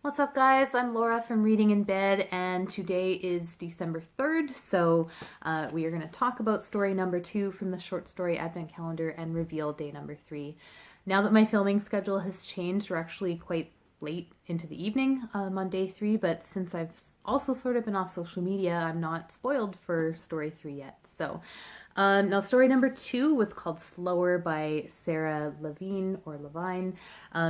What's up, guys? I'm Laura from Reading in Bed, and today is December 3rd, so we are going to talk about story number 2 from the short story advent calendar and reveal day number 3. Now that my filming schedule has changed, we're actually quite late into the evening on day 3, but since I've also sort of been off social media, I'm not spoiled for story 3 yet. So now, story number 2 was called Slower by Sarah Levine or Levine.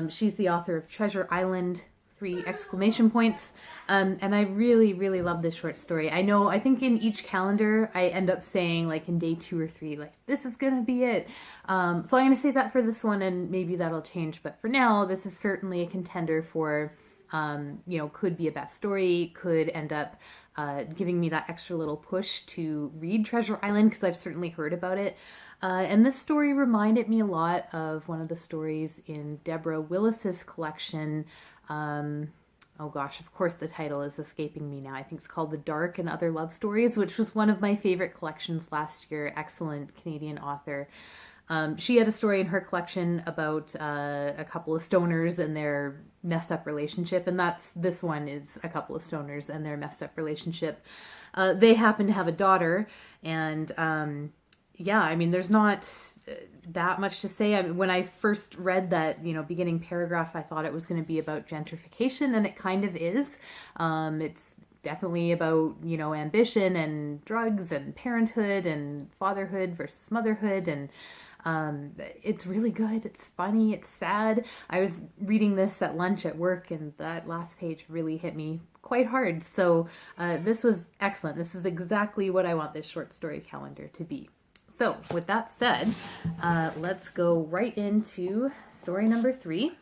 She's the author of Treasure Island, 3 exclamation points. And I really, really love this short story. I think in each calendar I end up saying, like, in day 2 or 3, like, this is gonna be it. So I'm gonna say that for this one, and maybe that'll change. But for now, this is certainly a contender for, could be a best story, could end up giving me that extra little push to read Treasure Island, because I've certainly heard about it. And this story reminded me a lot of one of the stories in Deborah Willis's collection. Oh gosh, of course the title is escaping me now. I think it's called The Dark and Other Love Stories, which was one of my favorite collections last year. Excellent Canadian author. She had a story in her collection about a couple of stoners and their messed up relationship, and this one is a couple of stoners and their messed up relationship. They happen to have a daughter, and there's not that much to say. I mean, when I first read that, beginning paragraph, I thought it was going to be about gentrification, and it kind of is. It's definitely about, ambition and drugs and parenthood and fatherhood versus motherhood, and it's really good. It's funny. It's sad. I was reading this at lunch at work, and that last page really hit me quite hard. So this was excellent. This is exactly what I want this short story calendar to be. So with that said, let's go right into story number 3.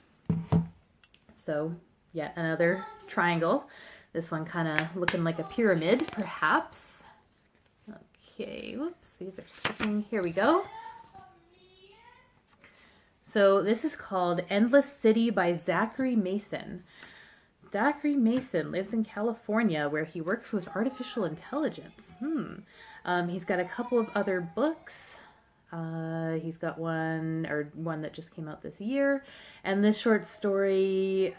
So yet another triangle. This one kind of looking like a pyramid, perhaps. Okay, whoops, these are sticking. Here we go. So this is called Endless City by Zachary Mason. Zachary Mason lives in California, where he works with artificial intelligence. He's got a couple of other books. He's got one that just came out this year, and this short story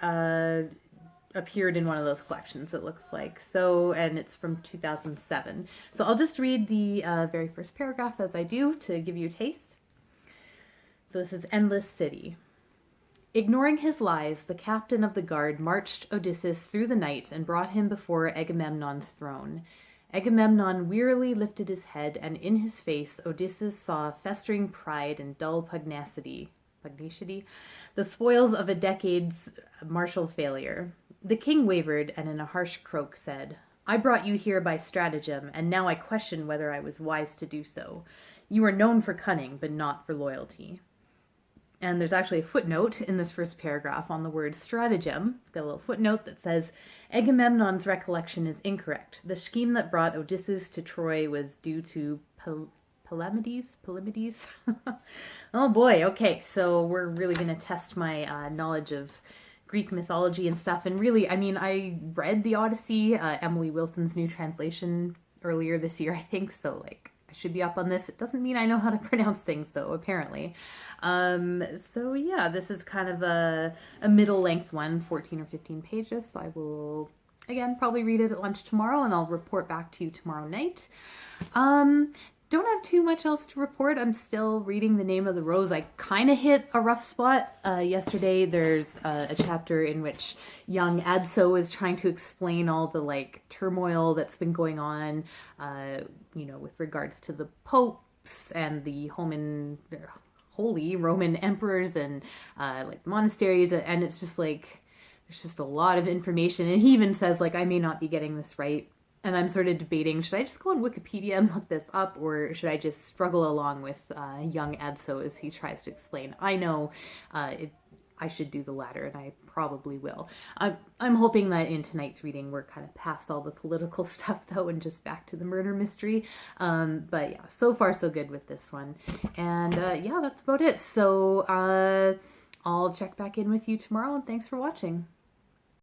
appeared in one of those collections, it looks like. So, and it's from 2007. So I'll just read the very first paragraph as I do to give you a taste. So this is Endless City. Ignoring his lies, the captain of the guard marched Odysseus through the night and brought him before Agamemnon's throne. Agamemnon wearily lifted his head, and in his face Odysseus saw festering pride and dull pugnacity, the spoils of a decade's martial failure. The king wavered, and in a harsh croak said, "I brought you here by stratagem, and now I question whether I was wise to do so. You are known for cunning, but not for loyalty." And there's actually a footnote in this first paragraph on the word stratagem. Got a little footnote that says, Agamemnon's recollection is incorrect. The scheme that brought Odysseus to Troy was due to Palamedes? Oh boy, okay, so we're really going to test my knowledge of Greek mythology and stuff. And really, I mean, I read the Odyssey, Emily Wilson's new translation, earlier this year, I think, so like, I should be up on this. It doesn't mean I know how to pronounce things, though, apparently. So yeah, this is kind of a middle length one, 14 or 15 pages. So I will, again, probably read it at lunch tomorrow, and I'll report back to you tomorrow night. Don't have too much else to report. I'm still reading The Name of the Rose. I kind of hit a rough spot. Yesterday there's a chapter in which young Adso is trying to explain all the like turmoil that's been going on, with regards to the popes and the holy Roman emperors and like monasteries. And it's just like, there's just a lot of information. And he even says, like, I may not be getting this right. And I'm sort of debating, should I just go on Wikipedia and look this up, or should I just struggle along with young Adso as he tries to explain? I know I should do the latter, and I probably will. I'm hoping that in tonight's reading we're kind of past all the political stuff, though, and just back to the murder mystery. But yeah, so far so good with this one. And yeah, that's about it. So I'll check back in with you tomorrow, and thanks for watching.